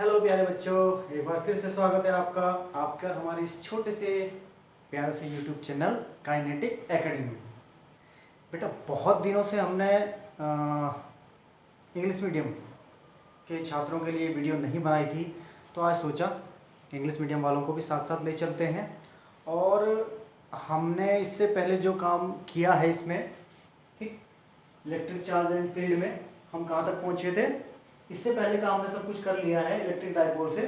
Hello प्यारे बच्चों, एक बार फिर से स्वागत है आपका और हमारे इस छोटे से प्यारे से यूट्यूब चैनल काइनेटिक एकेडमी। बेटा बहुत दिनों से हमने इंग्लिश मीडियम के छात्रों के लिए वीडियो नहीं बनाई थी, तो आज सोचा इंग्लिश मीडियम वालों को भी साथ साथ ले चलते हैं। और हमने इससे पहले जो काम किया है इसमें, ठीक, इलेक्ट्रिक चार्ज एंड फील्ड में हम कहाँ तक पहुँचे थे, इससे पहले का हमने सब कुछ कर लिया है इलेक्ट्रिक डाइपोल से।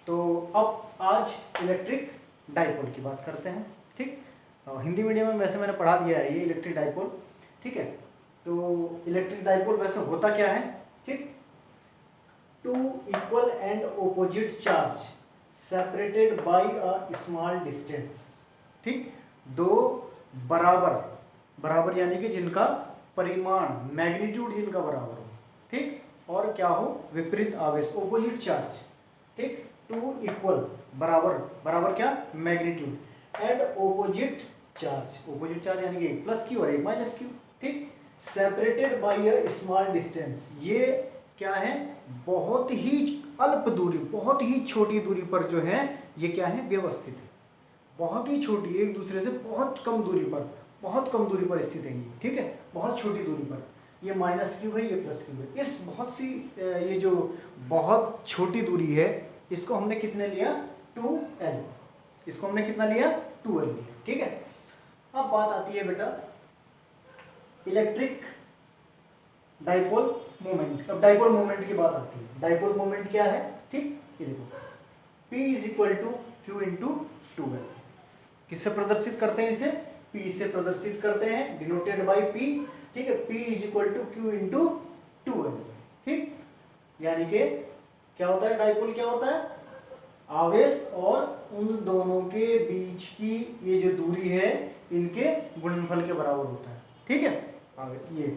तो अब आज इलेक्ट्रिक डाइपोल की बात करते हैं। ठीक, हिंदी मीडियम में वैसे मैंने पढ़ा दिया है ये इलेक्ट्रिक डाइपोल। ठीक है, तो इलेक्ट्रिक डाइपोल वैसे होता क्या है। ठीक, two equal and opposite charge separated by a small distance. ठीक, दो बराबर यानी कि जिनका परिमाण मैग्नीट्यूड जिनका बराबर हो, ठीक, और क्या हो, विपरीत आवेश, ओपोजिट चार्ज। ठीक, टू इक्वल बराबर क्या, मैग्नीट्यूड, एंड ओपोजिट चार्ज यानी कि एक प्लस क्यू और एक माइनस क्यू। ठीक, separated by a small distance, ये क्या है, बहुत ही अल्प दूरी, बहुत ही छोटी दूरी पर जो है ये क्या है, व्यवस्थित है। बहुत ही छोटी, एक दूसरे से बहुत कम दूरी पर स्थित है ये। ठीक है, बहुत छोटी दूरी पर, ये माइनस क्यू है, ये प्लस क्यू है। इस बहुत सी ये जो बहुत छोटी दूरी है, इसको हमने कितने लिया, 2L। इसको हमने कितना लिया, 2L लिया। ठीक है, अब बात आती है बेटा इलेक्ट्रिक डाइपोल मोमेंट। अब डाइपोल मोमेंट की बात आती है। डाइपोल मोमेंट क्या है, ठीक, ये देखो, P is equal to Q into 2L। किससे प्रदर्शित करते हैं इसे, P से प्रदर्शित करते हैं, डिनोटेड बाई P। ठीक है, P is equal to Q into 2L। ठीक, यानी कि क्या होता है, डाइपोल क्या होता है, आवेश और उन दोनों के बीच की ये जो दूरी है इनके गुणनफल के बराबर होता है। ठीक है, ये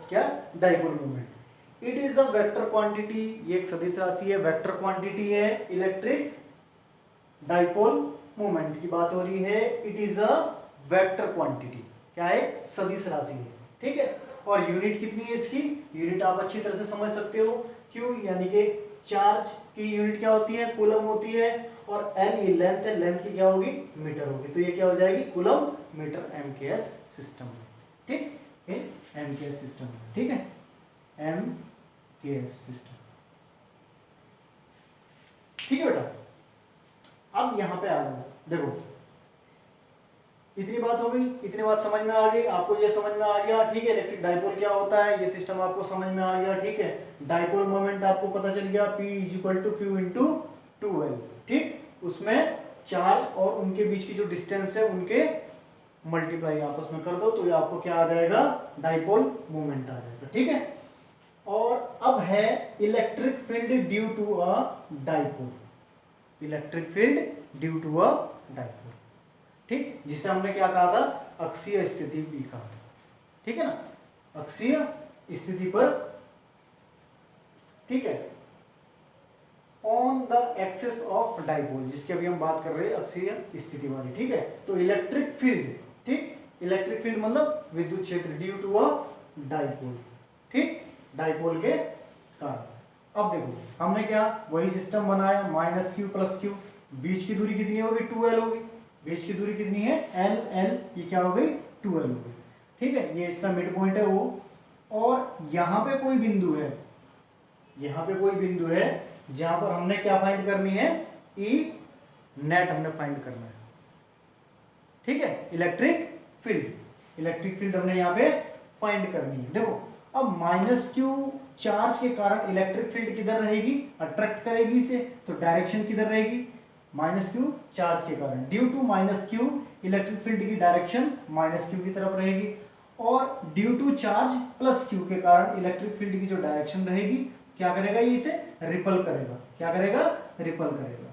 क्या, dipole moment. It is a vector quantity, ये एक सदिश राशि है, वेक्टर क्वांटिटी है। इलेक्ट्रिक डाइपोल मोमेंट की बात हो रही है, it is a vector quantity, क्या है, सदिश राशि है। ठीक है, और यूनिट कितनी है इसकी, यूनिट आप अच्छी तरह से समझ सकते हो। क्यू यानी कि चार्ज की यूनिट क्या होती है, कूलम होती है, और एल ये लेंथ है, लेंथ की क्या होगी, मीटर होगी। तो ये क्या हो जाएगी, कूलम मीटर एमकेएस सिस्टम। ठीक, एमकेएस सिस्टम। ठीक है, एमकेएस सिस्टम। ठीक है बेटा, अब यहां पे आ जाओ, देखो इतनी बात हो गई, इतनी बात समझ में आ गई, आपको ये समझ में आ गया। ठीक है, इलेक्ट्रिक डाइपोल क्या होता है, ये सिस्टम आपको समझ में आ गया। ठीक है, डाइपोल मोमेंट आपको पता चल गया, P is equal to Q into 2L। ठीक, उसमें चार्ज और उनके बीच की जो डिस्टेंस है उनके मल्टीप्लाई आपस में कर दो, तो ये आपको क्या आ जाएगा, डाइपोल मोमेंट आ जाएगा। ठीक है, और अब है electric field due to a dipole. Electric field due to a dipole, ठीक, जिसे हमने क्या कहा था, अक्षीय स्थिति भी कहा था। ठीक है ना, अक्षीय स्थिति पर, ठीक है, on the axis of dipole, जिसकी अभी हम बात कर रहे हैं, अक्षीय स्थिति वाली। ठीक है, तो इलेक्ट्रिक फील्ड, ठीक, इलेक्ट्रिक फील्ड मतलब विद्युत क्षेत्र, ड्यू टू अ डाइपोल। ठीक, डाइपोल के कारण। अब देखो हमने क्या, वही सिस्टम बनाया, माइनस क्यू प्लस क्यू, बीच की दूरी कितनी होगी, 2L होगी। बीच की दूरी कितनी है, L, ये क्या हो गई, 2L हो गई। ठीक है, ये इसका मिड पॉइंट है वो, और यहां पे कोई बिंदु है, यहां पे कोई बिंदु है जहां पर हमने क्या फाइंड करनी है, ई नेट हमने फाइंड करना है। ठीक है, इलेक्ट्रिक फील्ड हमने यहाँ पे फाइंड करनी है। देखो अब माइनस क्यू चार्ज के कारण इलेक्ट्रिक फील्ड किधर रहेगी, अट्रैक्ट करेगी इसे, तो डायरेक्शन किधर रहेगी, माइनस क्यू चार्ज के कारण, due to minus Q electric field की डायरेक्शन माइनस क्यू की तरफ रहेगी, और due to charge plus Q के कारण इलेक्ट्रिक फील्ड की जो डायरेक्शन रहेगी, क्या करेगा, ये इसे रिपल करेगा। क्या करेगा, रिपल करेगा।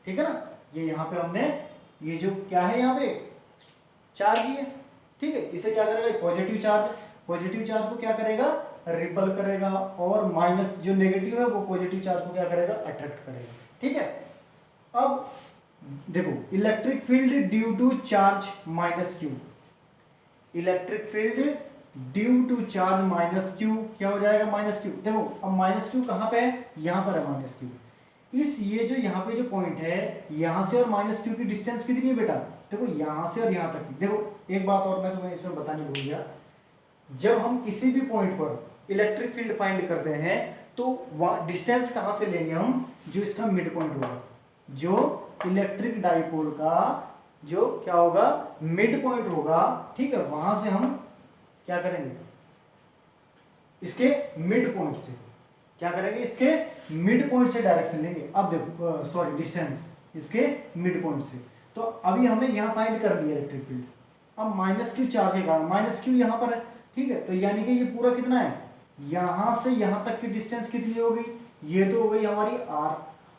ठीक है ना, ये यहाँ पे हमने ये जो क्या है, यहाँ पे चार्ज है, ठीक है, इसे क्या करेगा, पॉजिटिव चार्ज को क्या करेगा, रिपल करेगा, और माइनस जो नेगेटिव है वो पॉजिटिव चार्ज को क्या करेगा, अट्रैक्ट करेगा। ठीक है, अब देखो electric field due to charge minus Q, electric field due to charge minus Q क्या हो जाएगा, माइनस क्यू। देखो अब माइनस क्यू कहां पे है, यहां पर है माइनस क्यू, इस ये जो यहाँ पे जो पॉइंट है, यहाँ से और माइनस क्यू की डिस्टेंस कितनी है बेटा, देखो यहाँ से और यहाँ तक की। देखो एक बात और मैं तुम्हें इसमें बतानी भूल गया, जब हम किसी भी पॉइंट पर इलेक्ट्रिक फील्ड फाइंड करते हैं तो डिस्टेंस कहाँ से लेंगे हम, जो इसका मिड पॉइंट होगा, जो इलेक्ट्रिक डाइपोल का जो क्या होगा मिड पॉइंट होगा, ठीक है, वहां से हम क्या करेंगे, इसके मिड पॉइंट से क्या करेंगे, इसके मिड पॉइंट से डायरेक्शन लेंगे। अब देखो सॉरी डिस्टेंस इसके मिड पॉइंट से। तो अभी हमें यहाँ फाइंड कर लिया इलेक्ट्रिक फील्ड। अब माइनस क्यू चार्ज के कारण माइनस क्यू यहाँ पर है, ठीक है, तो यानी कि ये पूरा कितना है, यहाँ से यहाँ तक की डिस्टेंस कितनी हो गई, ये तो हो गई हमारी आर,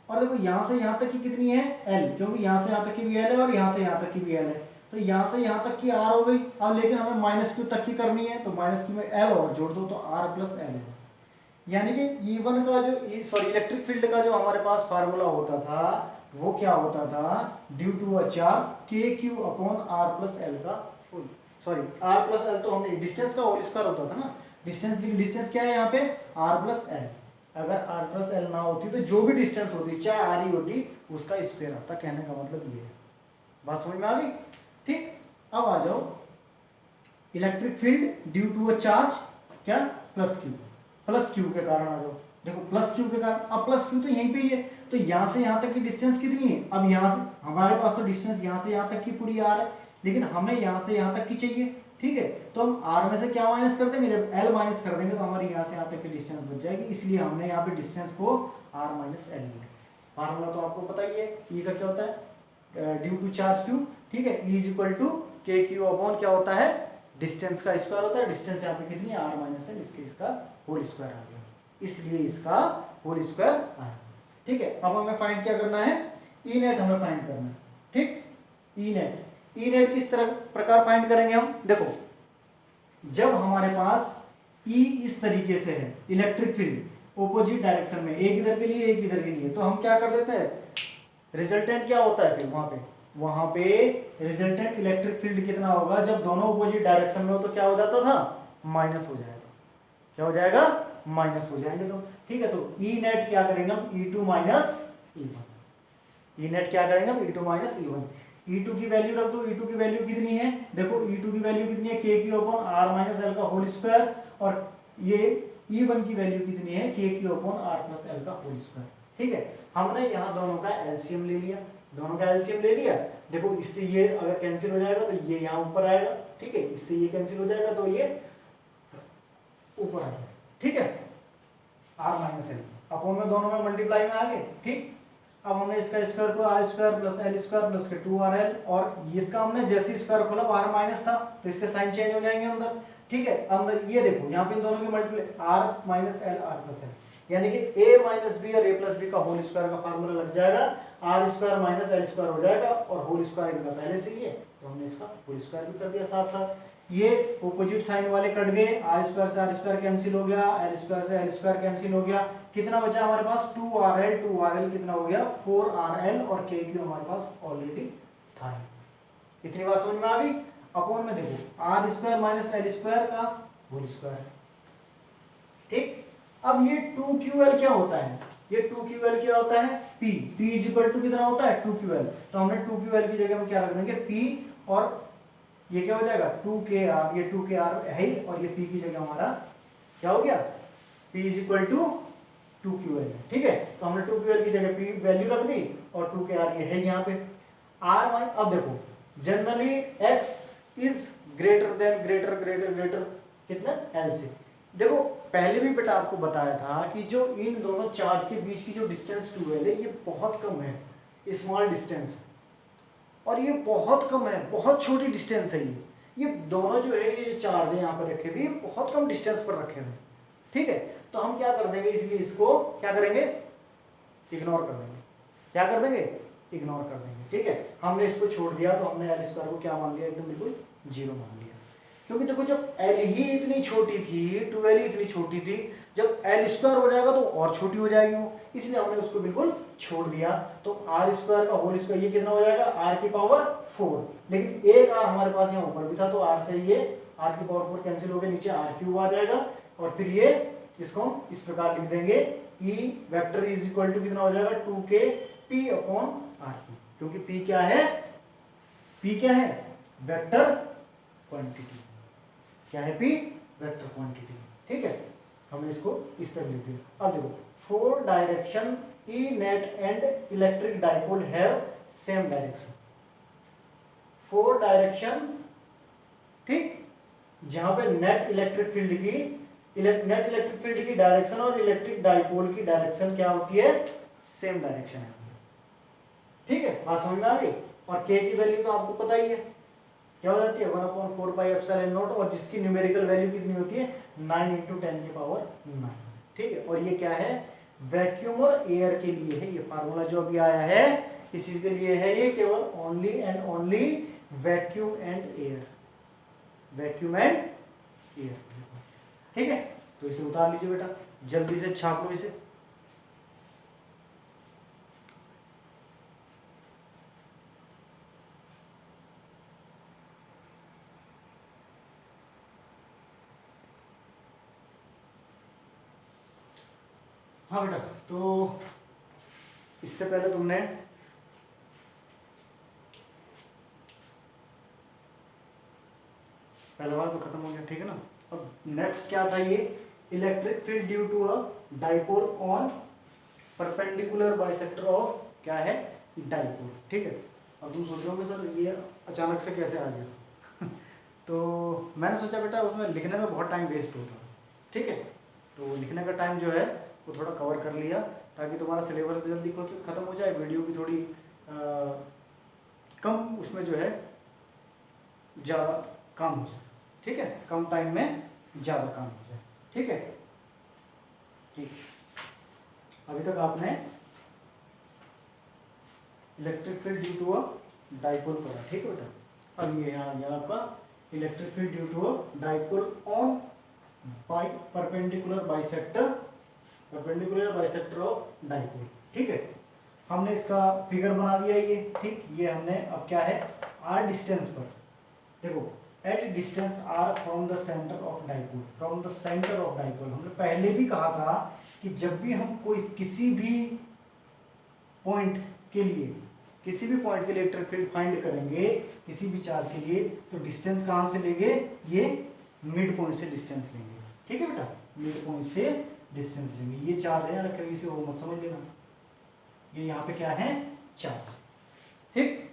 और देखो यहाँ से यहाँ तक की कितनी है एल, क्योंकि यहाँ से यहाँ तक की भी एल है और यहाँ से यहाँ तक की भी एल है, तो यहाँ से यहाँ तक की आर हो गई। अब लेकिन हमें माइनस क्यू तक की करनी है, तो माइनस क्यू में एल और जोड़ दो तो आर प्लस एल है। यानी कि E1 का जो सॉरी इलेक्ट्रिक फील्ड का जो हमारे पास फार्मूला होता था वो क्या होता था, ड्यू टू अ चार्ज के Q upon R plus L का full, sorry R plus L तो हमने डिस्टेंस का होल स्क्वायर होता था ना, डिस्टेंस क्या है यहाँ पे आर प्लस एल। अगर आर प्लस एल ना होती तो जो भी डिस्टेंस होती चाहे आर ही होती उसका स्क्वायर आता, कहने का मतलब ये है। बात समझ में आ गई, ठीक। अब आ जाओ electric field due to a charge क्या प्लस क्यू के कारण आ जाओ। देखो प्लस क्यू के कारण, अब प्लस क्यू तो यहीं पे ही है, तो यहाँ से यहाँ तक की डिस्टेंस कितनी है, अब यहाँ से हमारे पास तो डिस्टेंस यहाँ से यहाँ तक की पूरी आर है, लेकिन हमें यहाँ से यहाँ तक की चाहिए, ठीक है, तो हम आर में से क्या माइनस कर देंगे, जब एल माइनस कर देंगे तो हमारी यहाँ से यहाँ तक की डिस्टेंस बच जाएगी, इसलिए हमने यहाँ पे डिस्टेंस को आर माइनस एल लिया। फार्मूला तो आपको पता ही है, ई का क्या होता है ड्यू टू चार्ज क्यू, ठीक है, ई इज इक्वल टू के क्यू अपॉन क्या होता है डिस्टेंस का स्क्वायर होता है, डिस्टेंस यहाँ पे कितनी है आर माइनस एल, इसके इसका होल स्क्वायर आ गया, इसलिए इसका होल स्क्वायर आया, ठीक है। अब हमें फाइंड क्या करना है, ई नेट हमें फाइंड करना है, ठीक। ई नेट किस तरह प्रकार फाइंड करेंगे हम, देखो जब हमारे पास ई इस तरीके से है इलेक्ट्रिक फील्ड ऑपोजिट डायरेक्शन में, एक इधर के लिए एक इधर के लिए, तो हम क्या कर देते हैं, रिजल्टेंट क्या होता है फिर वहां पे रिजल्टेंट इलेक्ट्रिक फील्ड कितना होगा, जब दोनों ऑपोजिट डायरेक्शन में हो तो क्या हो जाता था माइनस हो जाएगा, क्या हो जाएगा माइनस हो जाएंगे, तो ठीक है। तो ई नेट क्या करेंगे हम, E2 minus E1, E net क्या करेंगे हम E2 माइनस E1, E2 की वैल्यू रख दो, E2 की वैल्यू कितनी है, देखो E2 की वैल्यू कितनी है K Q upon R minus L का होल स्क्वायर, और ये E1 की वैल्यू कितनी है K Q upon R plus L का होल स्क्वायर, ठीक है। हमने यहाँ दोनों का एलसीएम ले लिया, देखो इससे ये अगर कैंसिल हो जाएगा तो ये यहाँ ऊपर आएगा, ठीक है, इससे ये कैंसिल हो जाएगा तो ये ऊपर आएगा, ठीक है, आर माइनस एल अपॉन में दोनों में मल्टीप्लाई में आ गए, ठीक। अब हमने इसका स्क्वायर को R square plus L square plus K 2RL, और इसका हमने जैसे स्क्वायर खोला आर माइनस था तो इसके साइन चेंज हो जाएंगे अंदर, ठीक है। अंदर ये देखो यहाँ पे इन दोनों की multiply r minus l r plus l, यानी कि a माइनस बी और a प्लस बी का होल स्क्वायर का फार्मूला लग जाएगा, r square minus l square हो जाएगा, और होल स्क्वायर इनका पहले से ही है तो हमने इसका होल स्क्वायर भी कर दिया साथ साथ। ये ऑपोजिट साइन वाले कट गए, आर स्क्वायर से आर स्क्वायर कैंसिल हो गया, एल स्क्वायर से एल स्क्वायर कैंसिल हो गया, कितना बचा हमारे पास 2RL कितना हो गया 4RL, और के क्यू हमारे पास ऑलरेडी था। इतनी बात समझ में आ गई। अपॉन में देखो r square minus l square का होल स्क्वायर, ठीक। अब ये 2QL क्या होता है, ये 2QL क्या होता है P इज इक्वल टू कितना होता है 2QL, तो हमने 2QL की जगह में क्या रख देंगे P, और ये क्या हो जाएगा 2KR, ये 2KR है ही, और ये P की जगह हमारा क्या हो गया P is equal to 2QL, ठीक है। तो हमने 2QL की जगह P वैल्यू रख दी, और 2KR ये है यहाँ पे R माइन। अब देखो generally X is greater than greater कितना L से, देखो पहले भी बेटा आपको बताया था कि जो इन दोनों चार्ज के बीच की जो डिस्टेंस 2L है ये बहुत कम है, स्मॉल डिस्टेंस, और ये बहुत कम है, बहुत छोटी डिस्टेंस है, ये दोनों जो है ये चार्ज है यहाँ पर रखे हुए बहुत कम डिस्टेंस पर रखे हुए, ठीक है। तो हम क्या कर देंगे, इसलिए इसको क्या करेंगे इग्नोर कर देंगे, क्या कर देंगे इग्नोर कर देंगे, ठीक है। हमने इसको छोड़ दिया तो हमने एल स्क्वायर को क्या मान लिया, एकदम बिल्कुल जीरो मान लिया, क्योंकि देखो जब एल ही इतनी छोटी थी 2L ही इतनी छोटी थी, जब एल स्क्वायर हो जाएगा तो और छोटी हो जाएगी वो, इसलिए हमने उसको बिल्कुल छोड़ दिया। तो आर स्क्वायर का होल स्क्वायर ये कितना हो जाएगा आर की पावर 4, लेकिन एक आर हमारे पास यहाँ ऊपर भी था तो आर से ये आर की पावर 4 कैंसिल हो गया, नीचे आर क्यूब आ जाएगा, और फिर ये इसको हम इस प्रकार लिख देंगे, E vector is equal to कितना हो जाएगा 2k p अपॉन r, क्योंकि p क्या है, p क्या है, वेक्टर क्वांटिटी, क्या है p, वेक्टर क्वांटिटी। ठीक है, हमने इसको इस तरह लिख दिया। अब देखो, 4 direction E net and electric dipole have same direction, 4 direction, ठीक, जहां पे नेट इलेक्ट्रिक फील्ड की डायरेक्शन और इलेक्ट्रिक डाइपोल की डायरेक्शन क्या होती है, सेम डायरेक्शन है। ठीक है, बात समझ में आ गई। और k की वैल्यू तो आपको पता ही है, क्या हो जाती है 1/4πε0, और जिसकी न्यूमेरिकल वैल्यू कितनी होती है 9 × 10⁹। ठीक है, और ये क्या है, वैक्यूम और एयर के लिए है। ये फार्मूला जो अभी आया है इस चीज के लिए है, ये केवल only and only vacuum and air, vacuum and air. ठीक है, तो इसे उतार लीजिए बेटा, जल्दी से छाप लो इसे। हाँ बेटा, तो इससे पहले तुमने पहला वाला तो खत्म हो गया, ठीक है ना। अब नेक्स्ट क्या था, ये electric field due to a dipole on perpendicular bisector of क्या है, डाइपोल। ठीक है, अब तुम सोच रहे होगे सर ये अचानक से कैसे आ गया तो मैंने सोचा बेटा उसमें लिखने में बहुत टाइम वेस्ट होता है। ठीक है, तो लिखने का टाइम जो है वो थोड़ा कवर कर लिया, ताकि तुम्हारा सिलेबस भी जल्दी खत्म हो जाए, वीडियो भी थोड़ी कम उसमें जो है ज़्यादा काम हो जाए। ठीक है, कम टाइम में ज़्यादा काम हो जाए। ठीक है, ठीक, अभी तक आपने electric field due to a dipole पढ़ा। ठीक है बेटा, अब ये आ गया आपका electric field due to a dipole on by perpendicular bisector of dipole. ठीक है, हमने इसका फिगर बना दिया ये। ठीक, ये हमने अब क्या है, r डिस्टेंस पर देखो, at distance r from the centre of dipole, हमने पहले भी कहा था कि जब भी हम कोई किसी भी पॉइंट के लिए इलेक्ट्रिक फील्ड फाइंड करेंगे, किसी भी चार्ज के लिए, तो डिस्टेंस कहाँ से लेंगे, ये मिड पॉइंट से डिस्टेंस लेंगे। ठीक है बेटा, मिड पॉइंट से डिस्टेंस लेंगे। ये चार्ज है, कभी से वो मत समझ लेना, ये यहाँ पे क्या है, चार्ज। ठीक,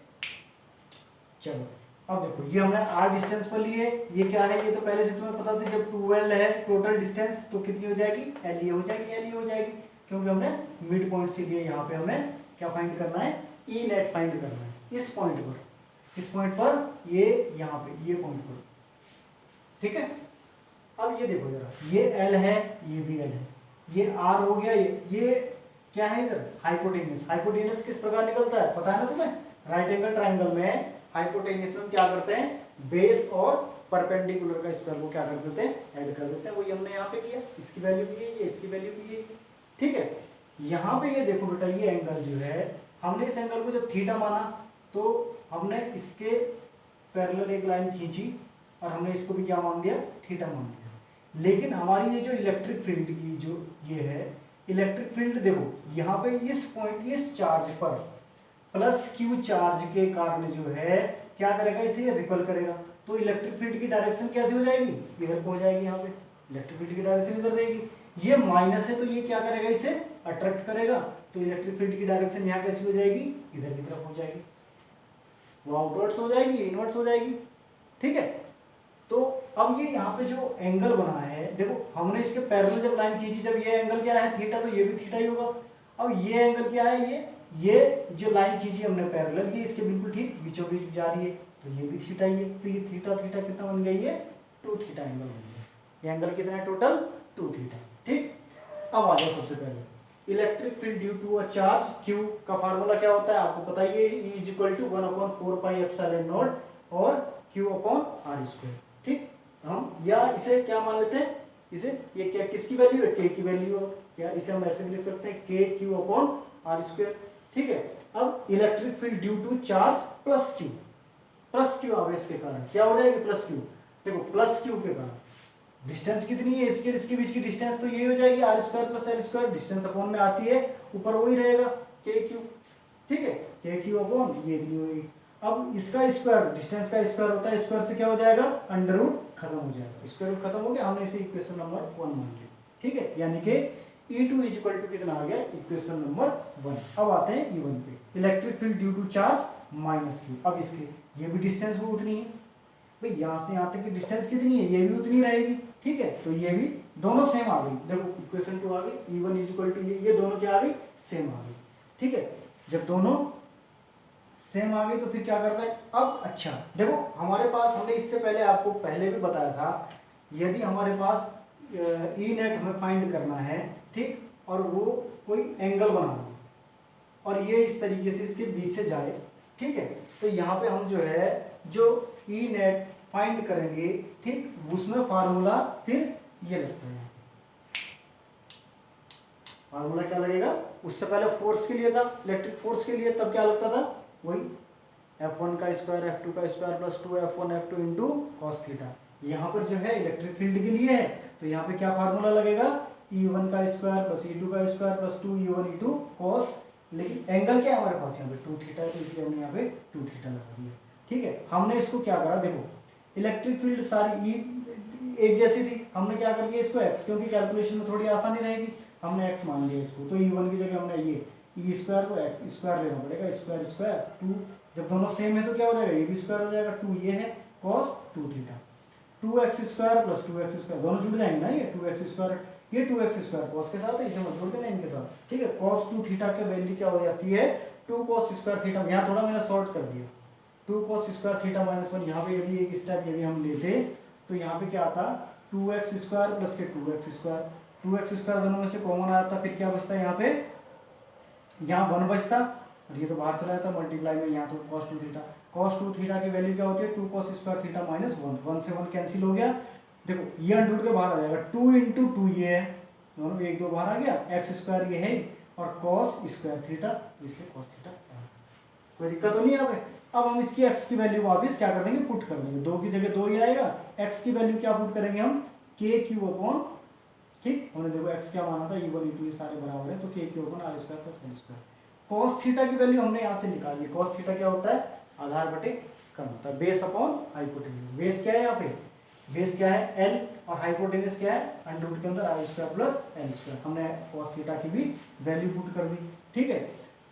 चलो अब देखो, ये हमने r डिस्टेंस पर लिए, ये क्या है, ये तो पहले से तुम्हें पता था, जब 12 है टोटल डिस्टेंस तो कितनी हो जाएगी, LE हो जाएगी, क्योंकि हमने मिड पॉइंट से लिए। यहाँ पे हमें क्या फाइंड करना है, ई नेट फाइंड करना है इस पॉइंट पर, ये यहाँ पे ये पॉइंट पर। ठीक है, अब ये देखो जरा, ये L है, ये भी L है, ये R हो गया, ये क्या है इधर, हाइपोटेनस किस प्रकार निकलता है पता है ना तुम्हें, राइट एंगल ट्राइंगल में हाइपोटेनस में क्या करते हैं, बेस और परपेंडिकुलर का स्क्वायर को क्या कर देते हैं, ऐड कर देते हैं। वही हमने यहाँ पे किया, इसकी वैल्यू भी है, ये इसकी वैल्यू भी है। ठीक है, यहाँ पे ये देखो बेटा, ये एंगल जो है, हमने इस एंगल को जब थीटा माना तो हमने इसके पैरेलल एक लाइन खींची और हमने इसको भी क्या मान दिया, थीटा मान दिया। लेकिन हमारी ये जो इलेक्ट्रिक फील्ड की जो ये है, इलेक्ट्रिक फील्ड देखो यहाँ पे इस पॉइंट, इस चार्ज पर प्लस क्यू चार्ज के कारण जो है क्या करेगा, इसे रिपल करेगा। तो इलेक्ट्रिक फील्ड की डायरेक्शन कैसे हो जाएगी, इधर को हो जाएगी। यहाँ पे इलेक्ट्रिक फील्ड की डायरेक्शन इधर रहेगी, ये माइनस है तो ये क्या करेगा, इसे अट्रैक्ट करेगा। तो इलेक्ट्रिक फील्ड की डायरेक्शन यहाँ कैसी हो जाएगी, इधर की तरफ हो जाएगी, वो आउटवर्ड्स हो जाएगी, इनवर्ड्स हो जाएगी। ठीक है, तो अब ये यहाँ पे जो एंगल बना है, देखो हमने इसके पैरेलल जब लाइन खींची, जब ये एंगल क्या है थीटा, तो ये भी थीटा ही होगा। अब ये एंगल क्या है, ये जो लाइन खींची हमने पैरेलल, ये इसके बिल्कुल ठीक बीचों बीच जा रही है, तो ये भी थीटा ही है। तो ये थीटा कितना बन गया, ये 2 थीटा एंगल बन गया। ये एंगल कितना है टोटल, 2 थीटा। ठीक, अब आ जाओ सबसे पहले electric field due to a charge Q का फार्मूला क्या होता है आपको पता ही है, E = 1/4πε0 और Q/r²। ठीक, हम या इसे क्या मान लेते हैं, इसे ये क्या किसकी वैल्यू है, K की वैल्यू है, या इसे हम ऐसे भी लिख सकते हैं KQ/r²। ठीक है, अब electric field due to charge plus Q आवेश के कारण क्या हो जाएगी, प्लस Q। देखो प्लस Q के कारण डिस्टेंस कितनी है इसके बीच की डिस्टेंस, तो यही हो जाएगी r square plus L square, distance upon में आती है, ऊपर वही रहेगा के क्यू, ठीक है, के क्यू अपॉन ये इतनी होगी। अब इसका स्क्वायर, डिस्टेंस का स्क्वायर होता है, स्क्वायर से क्या हो जाएगा, अंडर रूट खत्म हो जाएगा, स्क्वायर रूट खत्म हो गया, हमने इसे इक्वेशन नंबर 1 मान लिया, ठीक है, यानी कि E2 इक्वल टू कितना आ गया, इक्वेशन नंबर 1। अब आते हैं E1 पे, electric field due to charge minus Q. अब इसके ये भी डिस्टेंस भी उतनी है भाई, यहाँ से यहाँ तक की डिस्टेंस कितनी है, ये भी उतनी रहेगी, ठीक है, तो ये भी दोनों सेम आ गई, देखो इक्वेशन 2 आ गई, E1 इक्वल टू ये दोनों क्या आ गई, सेम आ गई, ठीक है। जब दोनों सेम आ गई तो फिर क्या करता है, अब अच्छा देखो हमारे पास, हमने इससे पहले आपको पहले भी बताया था, यदि हमारे पास ई नेट हमें फाइंड करना है, ठीक, और वो कोई एंगल बनाना और ये इस तरीके से इसके बीच से जाए, ठीक है, तो यहाँ पे हम जो है जो ई नेट फाइंड करेंगे, ठीक, उसमें फार्मूला फिर ये लगता है, फार्मूला क्या लगेगा, उससे पहले फोर्स के लिए था, इलेक्ट्रिक फोर्स के लिए, तब क्या लगता था, वही F1 का स्क्वायर F2 का square plus 2F1 F2 into cos theta. यहाँ पर जो है इलेक्ट्रिक फील्ड के लिए है, तो यहाँ पे क्या फार्मूला लगेगा, E1 का स्क्वायर प्लस E2 का square plus 2E1 into cos, लेकिन एंगल क्या है हमारे पास यहाँ पे 2 थीटा है, तो इसलिए हमने यहाँ पे 2 थीटा लगा दिया, ठीक है। हमने इसको क्या करा, देखो इलेक्ट्रिक फील्ड सारी एक जैसी थी, हमने क्या कर दिया इसको x, क्योंकि कैलकुलेशन में थोड़ी आसानी रहेगी, हमने x मान लिया इसको, तो E1 की जगह हमने ये ई स्क्वायर को एक्स स्क्वायर लेना पड़ेगा, स्क्वायर स्क्वायर 2, जब दोनों सेम है तो क्या हो जाएगा, ये भी स्क्वायर हो जाएगा, 2 ये है cos 2 theta, 2x square plus 2x square दोनों जुड़ जाएंगे ना, ये 2x स्क्वायर, ये 2x स्क्वायर कॉस के साथ है, इसे मत जोड़ देना इनके साथ, ठीक है। कॉस 2 थीटा की वैल्यू क्या हो जाती है, 2 कॉस स्क्वायर थीटा, यहाँ थोड़ा मैंने शॉर्ट कर दिया, 2 कॉस स्क्वायर थीटा माइनस 1, यहाँ पे यदि एक स्टेप यदि हम लेते तो यहाँ पे क्या आता, 2x स्क्वायर प्लस के 2x स्क्वायर, 2x स्क्वायर दोनों में से कॉमन आता, फिर क्या बचता है यहाँ पे, यहाँ 1 बचता और ये तो बाहर चला जाता, मल्टीप्लाई में यहाँ तो cos 2 थीटा, cos 2 थीटा की वैल्यू क्या होती है, 2 cos स्क्वायर थीटा माइनस 1, 1 से 1 कैंसिल हो गया, देखो ये अंडर के बाहर आ जाएगा, 2 इंटू 2 ये है, दोनों एक दो बाहर आ गया, एक्स स्क्वायर ये है और cos स्क्वायर थीटा, इसलिए cos थीटा, कोई दिक्कत तो नहीं है यहाँ पे। अब हम इसकी x की वैल्यू वापस क्या कर देंगे, पुट कर देंगे, 2 की जगह 2 ही आएगा, x की वैल्यू क्या पुट करेंगे हम, के क्यू अपॉन, ठीक, हमने देखो x क्या माना था, E1 E2 ये सारे बराबर है, तो K Q upon r square plus L square, cos theta की वैल्यू हमने यहाँ से निकाली है, cos थीटा क्या होता है, आधार बटे कर्ण होता है, बेस अपॉन हाइपोटेन्यूज, बेस क्या है यहाँ पे, बेस क्या है l और हाइपोटेन्यूज क्या है, अंडर रूट के अंदर r square plus L square, हमने cos थीटा की भी वैल्यू पुट कर दी, ठीक है।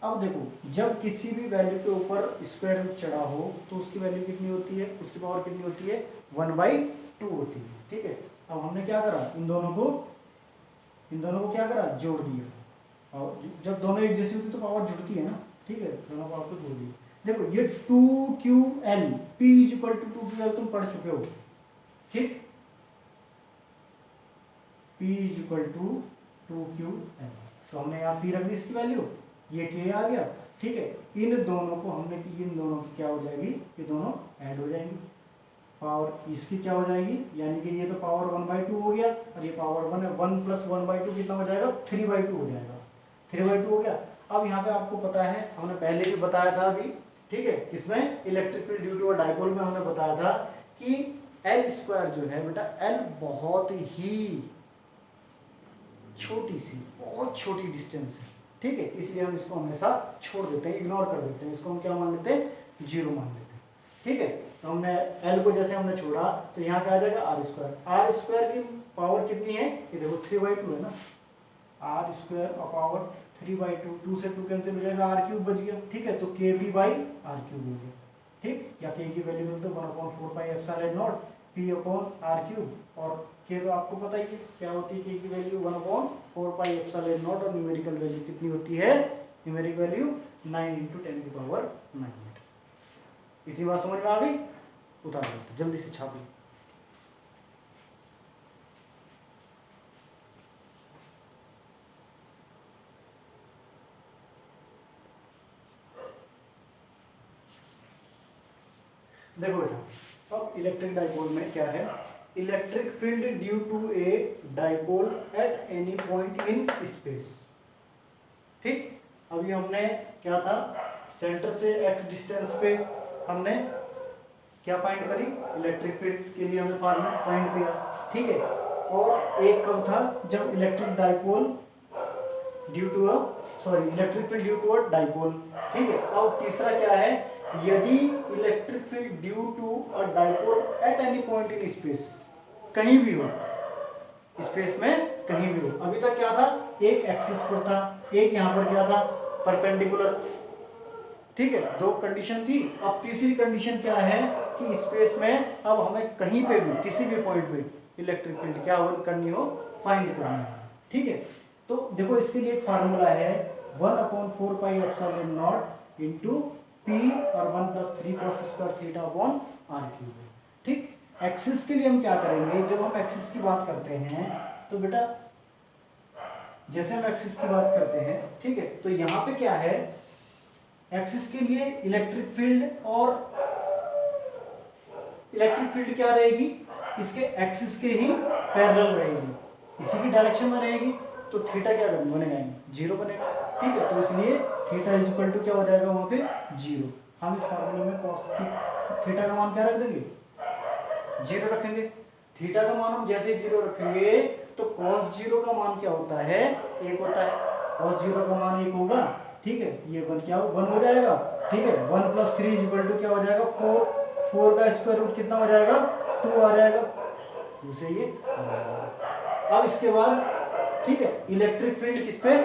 अब देखो जब किसी भी वैल्यू के ऊपर स्क्वायर रूट चढ़ा हो तो उसकी वैल्यू कितनी होती है, उसकी पावर कितनी होती है, 1/2 होती है, ठीक है। अब हमने क्या करा, इन दोनों को क्या करा, जोड़ दिया, और जब दोनों एक जैसी होती है तो पावर जुड़ती है ना, ठीक है, दोनों पावर को जोड़ दिया। देखो ये 2ql p equal to 2ql तुम पढ़ चुके हो, ठीक, p इक्वल टू 2ql, तो हमने यहाँ p रख दी इसकी वैल्यू, ये k आ गया, ठीक है। इन दोनों को हमने, इन दोनों की क्या हो जाएगी, ये दोनों ऐड हो जाएंगी, पावर इसकी क्या हो जाएगी, यानी कि ये तो पावर 1/2 हो गया और ये पावर 1 है, 1 प्लस 1/2 कितना हो जाएगा, 3/2 हो जाएगा, 3/2 हो गया। अब यहाँ पे आपको पता है, हमने पहले भी बताया था अभी, ठीक है, किसमें, electric field due to a dipole में हमने बताया था कि एल स्क्वायर जो है बेटा, एल बहुत ही छोटी सी, बहुत छोटी डिस्टेंस है, ठीक है, इसलिए हम इसको हमेशा छोड़ देते हैं, इग्नोर कर देते हैं, इसको हम क्या मान लेते हैं, 0 मान लेते हैं, ठीक है। तो हमने L को जैसे हमने छोड़ा तो यहाँ क्या आ जाएगा, आर स्क्वायर की पावर कितनी है, ये देखो 3/2 है ना, आर स्क्वायर और पावर 3/2, 2 से 2 कैंसिल हो जाएगा, आर क्यूब बच गया, ठीक है, तो के बी बाई आर क्यूब हो गया, ठीक, या के की वैल्यू मिलती है 1/4πε0 पी अपॉन आर क्यूब, और के तो आपको पता ही है क्या होती है, के की वैल्यू 1/4πε0 और न्यूमेरिकल वैल्यू कितनी होती है, न्यूमेरिकल वैल्यू 9 × 10⁹ इतनी बात समझ में आ गई, उतार देते जल्दी से छापी। देखो बेटा, अब इलेक्ट्रिक डाइपोल में क्या है, electric field due to a dipole at any point in space, ठीक। अभी हमने क्या था, सेंटर से x डिस्टेंस पे हमने क्या फाइंड करी, इलेक्ट्रिक फील्ड के लिए हमने फार्मूला फाइंड किया, ठीक है। और एक कब था, जब electric dipole due to a electric field due to a dipole, ठीक है। अब तीसरा क्या है, यदि electric field due to a dipole at any point in space, कहीं भी हो स्पेस में, कहीं भी हो। अभी तक क्या था, एक एक्सिस पर था, एक यहाँ पर क्या था, परपेंडिकुलर, ठीक है। दो कंडीशन थी। अब तीसरी कंडीशन क्या है कि स्पेस में अब हमें कहीं पे भी किसी भी पॉइंट पे इलेक्ट्रिक फील्ड क्या करनी हो, फाइंड करनी है, ठीक है। तो देखो इसके लिए एक फार्मूला है 1/4πε0 इंटू पी और 1+3 cos square theta upon r cube, ठीक। एक्सिस के लिए हम क्या करेंगे, जब हम एक्सिस की बात करते हैं तो बेटा जैसे हम एक्सिस की बात करते हैं, ठीक है, तो यहाँ पे क्या है, एक्सिस के लिए इलेक्ट्रिक फील्ड और इलेक्ट्रिक फील्ड क्या रहेगी, इसके एक्सिस के ही पैरेलल रहेगी, इसी की डायरेक्शन में रहेगी, तो थीटा क्या बनेगा, जीरो बनेगा, ठीक है। तो इसलिए थीटा इज इक्वल टू क्या हो जाएगा वहां पे, जीरो। हम इस फार्मूले में कॉस थीटा का मान क्या रख देंगे, जीरो रखेंगे। थीटा का मान हम जैसे जीरो रखेंगे तो कॉस जीरो का मान क्या होता है, एक होता है। कॉस जीरो का मान एक होगा, ठीक है, ये वन क्या हो, वन हो जाएगा, ठीक है। 1+3 इक्वल टू क्या हो जाएगा, 4। 4 का स्क्वायर रूट कितना हो जाएगा, 2 आ जाएगा, उसे ये। अब इसके बाद, ठीक है, इलेक्ट्रिक फील्ड किस पे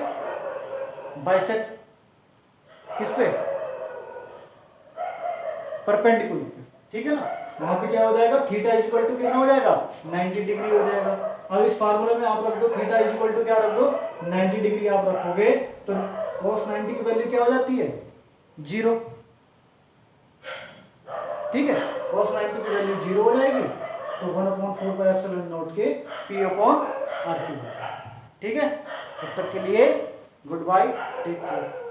बाइसेक्ट, किस पे, परपेंडिकुलर पे, ठीक है ना। वहां पे क्या हो जाएगा, थीटा इज इक्वल टू कितना हो जाएगा, 90 डिग्री हो जाएगा। अब इस फार्मूले में आप रख दो थीटा इज इक्वल टू क्या रख दो, 90 डिग्री आप रखोगे तो cos 90 की वैल्यू क्या हो जाती है, जीरो, ठीक है। cos 90 की वैल्यू जीरो हो जाएगी, तो 1/4πε0 के p अपॉन आर क्यूब, ठीक है। तब तक के लिए गुड बाय, टेक केयर।